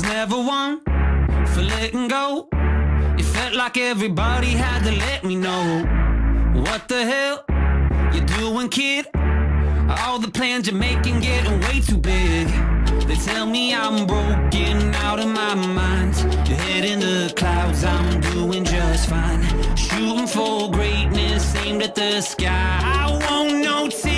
was never one for letting go. It felt like everybody had to let me know. What the hell you doing, kid? All the plans you're making getting way too big. They tell me I'm broken out of my mind. Your head in the clouds, I'm doing just fine. Shooting for greatness, aimed at the sky. I won't know till